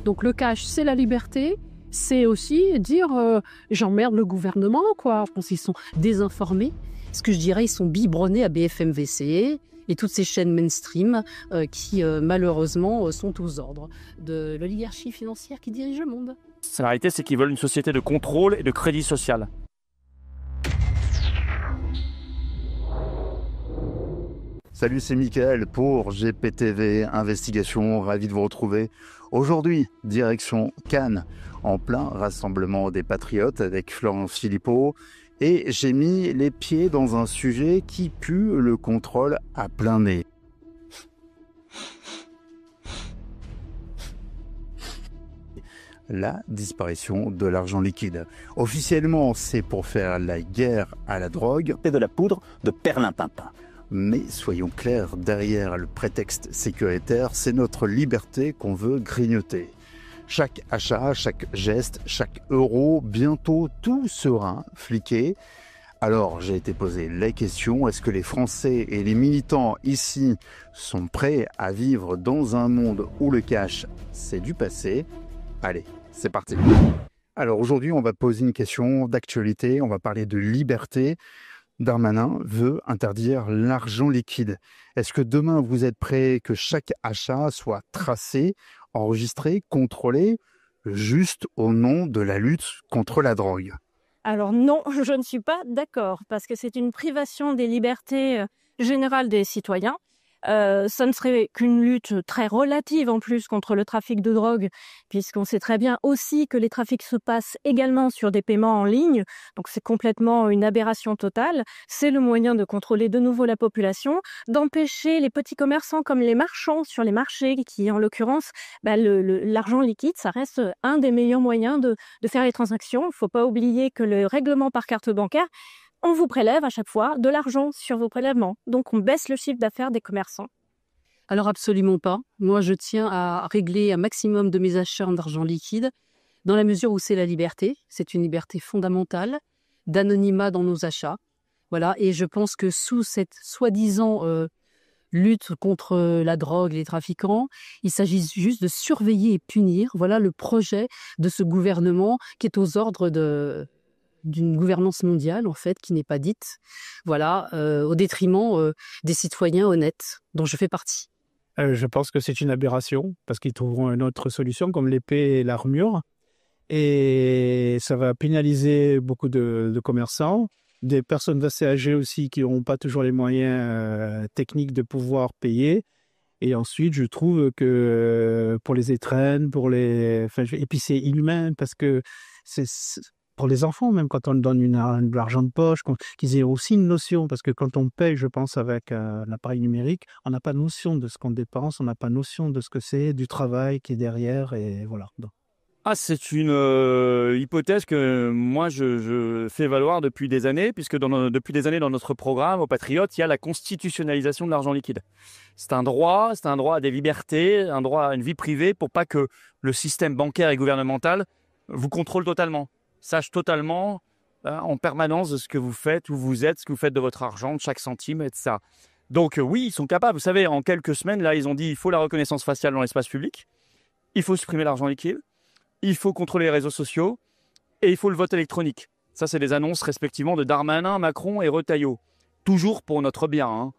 Donc le cash, c'est la liberté, c'est aussi dire j'emmerde le gouvernement, quoi. Je pense qu'ils sont désinformés. Ce que je dirais, ils sont biberonnés à BFM-VC et toutes ces chaînes mainstream qui malheureusement sont aux ordres de l'oligarchie financière qui dirige le monde. La réalité, c'est qu'ils veulent une société de contrôle et de crédit social. Salut, c'est Mickaël pour GPTV Investigation, ravi de vous retrouver. Aujourd'hui, direction Cannes, en plein rassemblement des patriotes avec Florence Philippot. Et j'ai mis les pieds dans un sujet qui pue le contrôle à plein nez. La disparition de l'argent liquide. Officiellement, c'est pour faire la guerre à la drogue. C'est de la poudre de perlimpinpin. Mais soyons clairs, derrière le prétexte sécuritaire, c'est notre liberté qu'on veut grignoter. Chaque achat, chaque geste, chaque euro, bientôt tout sera fliqué. Alors j'ai été posé la question, est-ce que les Français et les militants ici sont prêts à vivre dans un monde où le cash, c'est du passé? Allez, c'est parti. Alors aujourd'hui, on va poser une question d'actualité, on va parler de liberté. Darmanin veut interdire l'argent liquide. Est-ce que demain, vous êtes prêt que chaque achat soit tracé, enregistré, contrôlé, juste au nom de la lutte contre la drogue? Alors non, je ne suis pas d'accord, parce que c'est une privation des libertés générales des citoyens. Ça ne serait qu'une lutte très relative en plus contre le trafic de drogue, puisqu'on sait très bien aussi que les trafics se passent également sur des paiements en ligne, donc c'est complètement une aberration totale. C'est le moyen de contrôler de nouveau la population, d'empêcher les petits commerçants comme les marchands sur les marchés, qui en l'occurrence, l'argent liquide, ça reste un des meilleurs moyens de faire les transactions. Il ne faut pas oublier que le règlement par carte bancaire, on vous prélève à chaque fois de l'argent sur vos prélèvements. Donc, on baisse le chiffre d'affaires des commerçants. Alors absolument pas. Moi, je tiens à régler un maximum de mes achats d'argent liquide dans la mesure où c'est la liberté. C'est une liberté fondamentale d'anonymat dans nos achats. Voilà. Et je pense que sous cette soi-disant lutte contre la drogue, les trafiquants, il s'agit juste de surveiller et punir. Voilà le projet de ce gouvernement qui est aux ordres d'une gouvernance mondiale, en fait, qui n'est pas dite, voilà, au détriment des citoyens honnêtes, dont je fais partie. Je pense que c'est une aberration, parce qu'ils trouveront une autre solution, comme l'épée et l'armure. Et ça va pénaliser beaucoup de commerçants, des personnes assez âgées aussi, qui n'auront pas toujours les moyens techniques de pouvoir payer. Et ensuite, je trouve que pour les étrennes, et puis c'est inhumain, parce que c'est pour les enfants, même quand on donne de l'argent de poche, qu'ils aient aussi une notion, parce que quand on paye, je pense, avec un appareil numérique, on n'a pas notion de ce qu'on dépense, on n'a pas notion de ce que c'est, du travail qui est derrière, et voilà. Donc. C'est une hypothèse que moi je fais valoir depuis des années, puisque depuis des années dans notre programme, aux Patriotes, il y a la constitutionnalisation de l'argent liquide. C'est un droit à des libertés, un droit à une vie privée, pour pas que le système bancaire et gouvernemental vous contrôle totalement. Sache totalement en permanence de ce que vous faites, où vous êtes, ce que vous faites de votre argent, de chaque centime, etc. Donc oui, ils sont capables. Vous savez, en quelques semaines, là, ils ont dit il faut la reconnaissance faciale dans l'espace public, il faut supprimer l'argent liquide, il faut contrôler les réseaux sociaux et il faut le vote électronique. Ça, c'est des annonces respectivement de Darmanin, Macron et Retailleau. Toujours pour notre bien, hein.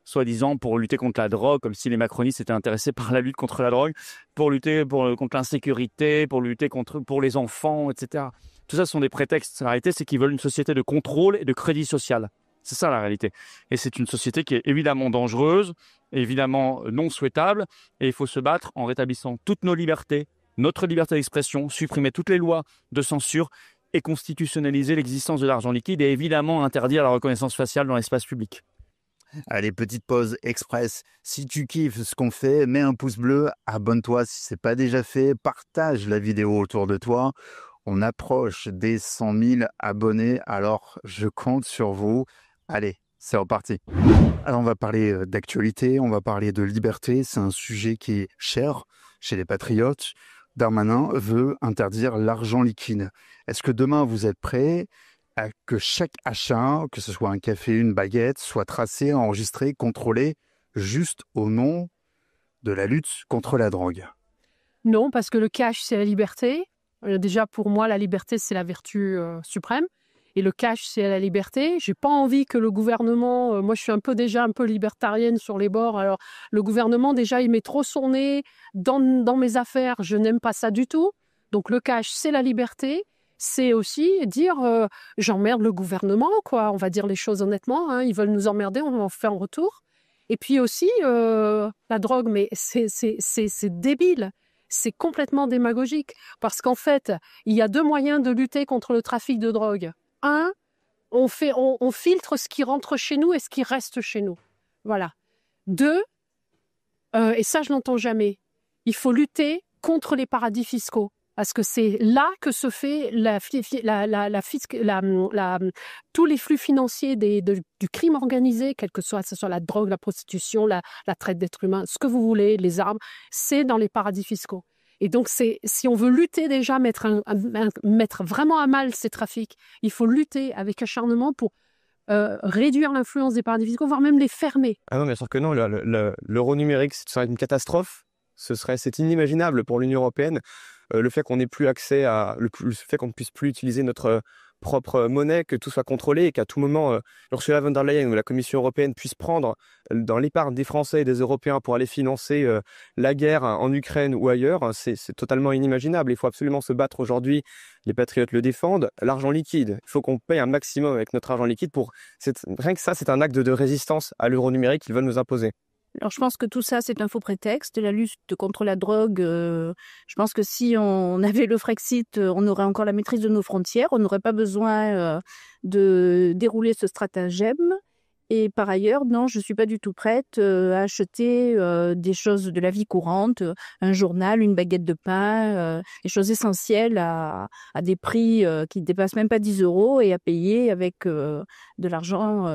Soi-disant pour lutter contre la drogue, comme si les macronistes étaient intéressés par la lutte contre la drogue, pour lutter contre l'insécurité, pour lutter pour les enfants, etc. Tout ça, ce sont des prétextes. La réalité, c'est qu'ils veulent une société de contrôle et de crédit social. C'est ça la réalité. Et c'est une société qui est évidemment dangereuse, évidemment non souhaitable, et il faut se battre en rétablissant toutes nos libertés, notre liberté d'expression, supprimer toutes les lois de censure et constitutionnaliser l'existence de l'argent liquide et évidemment interdire la reconnaissance faciale dans l'espace public. Allez, petite pause express. Si tu kiffes ce qu'on fait, mets un pouce bleu, abonne-toi si ce n'est pas déjà fait, partage la vidéo autour de toi. On approche des 100 000 abonnés, alors je compte sur vous. Allez, c'est reparti. Alors on va parler d'actualité, on va parler de liberté. C'est un sujet qui est cher chez les patriotes. Darmanin veut interdire l'argent liquide. Est-ce que demain vous êtes prêts à que chaque achat, que ce soit un café, une baguette, soit tracé, enregistré, contrôlé, juste au nom de la lutte contre la drogue? Non, parce que le cash, c'est la liberté. Déjà, pour moi, la liberté, c'est la vertu suprême. Et le cash, c'est la liberté. J'ai pas envie que le gouvernement... moi, je suis déjà un peu libertarienne sur les bords. Alors, le gouvernement, déjà, il met trop son nez dans mes affaires. Je n'aime pas ça du tout. Donc, le cash, c'est la liberté. C'est aussi dire j'emmerde le gouvernement, quoi. On va dire les choses honnêtement. Hein. Ils veulent nous emmerder, on en fait en retour. Et puis aussi, la drogue, mais c'est débile. C'est complètement démagogique. Parce qu'en fait, il y a 2 moyens de lutter contre le trafic de drogue. 1, on filtre ce qui rentre chez nous et ce qui reste chez nous. Voilà. 2, et ça, je n'entends jamais, il faut lutter contre les paradis fiscaux. Parce que c'est là que se fait tous les flux financiers du crime organisé, quel que soit, que ce soit la drogue, la prostitution, la traite d'êtres humains, ce que vous voulez, les armes, c'est dans les paradis fiscaux. Et donc, si on veut lutter déjà, mettre vraiment à mal ces trafics, il faut lutter avec acharnement pour réduire l'influence des paradis fiscaux, voire même les fermer. Ah non, bien sûr que non. L'euro numérique, ce serait une catastrophe. C'est inimaginnable pour l'Union européenne. Le fait qu'on n'ait plus accès le fait qu'on ne puisse plus utiliser notre propre monnaie, que tout soit contrôlé et qu'à tout moment, Ursula von der Leyen ou la Commission européenne puisse prendre dans l'épargne des Français et des Européens pour aller financer la guerre en Ukraine ou ailleurs, c'est totalement inimaginable. Il faut absolument se battre aujourd'hui. Les patriotes le défendent. L'argent liquide, il faut qu'on paye un maximum avec notre argent liquide. Rien que ça, c'est un acte de résistance à l'euro numérique qu'ils veulent nous imposer. Alors, je pense que tout ça, c'est un faux prétexte. La lutte contre la drogue, je pense que si on avait le Frexit, on aurait encore la maîtrise de nos frontières. On n'aurait pas besoin de dérouler ce stratagème. Et par ailleurs, non, je ne suis pas du tout prête à acheter des choses de la vie courante, un journal, une baguette de pain, des choses essentielles à des prix qui ne dépassent même pas 10 € et à payer avec de l'argent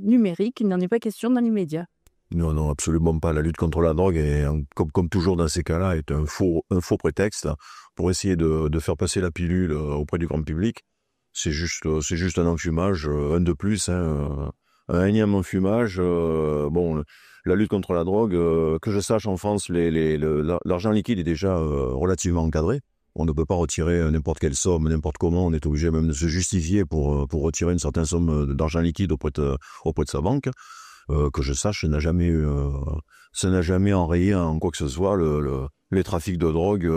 numérique. Il n'en est pas question dans l'immédiat. Non, absolument pas. La lutte contre la drogue, comme toujours dans ces cas-là, est un faux prétexte pour essayer de faire passer la pilule auprès du grand public. C'est juste un enfumage, un de plus, un énième enfumage. La lutte contre la drogue, que je sache en France, l'argent liquide est déjà relativement encadré. On ne peut pas retirer n'importe quelle somme, n'importe comment. On est obligé même de se justifier pour retirer une certaine somme d'argent liquide auprès de sa banque. Que je sache, ça n'a jamais enrayé en quoi que ce soit les trafics de drogue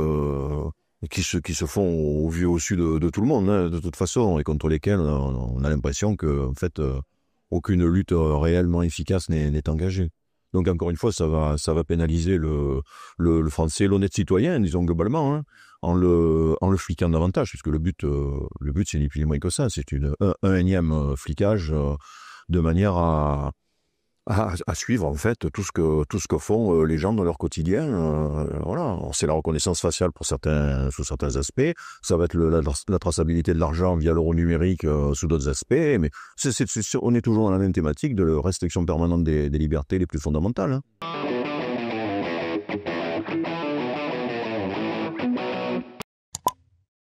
qui se font au vu et au su de tout le monde, hein, de toute façon, et contre lesquels on a l'impression que, en fait, aucune lutte réellement efficace n'est engagée. Donc encore une fois, ça va pénaliser le français, l'honnête citoyen, disons globalement, hein, en le fliquant davantage, puisque le but c'est ni plus ni moins que ça, c'est un énième flicage de manière à suivre en fait tout ce que font les gens dans leur quotidien. Voilà, c'est la reconnaissance faciale sous certains aspects, ça va être la traçabilité de l'argent via l'euro numérique sous d'autres aspects, mais on est toujours dans la même thématique de la restriction permanente des libertés les plus fondamentales. Hein.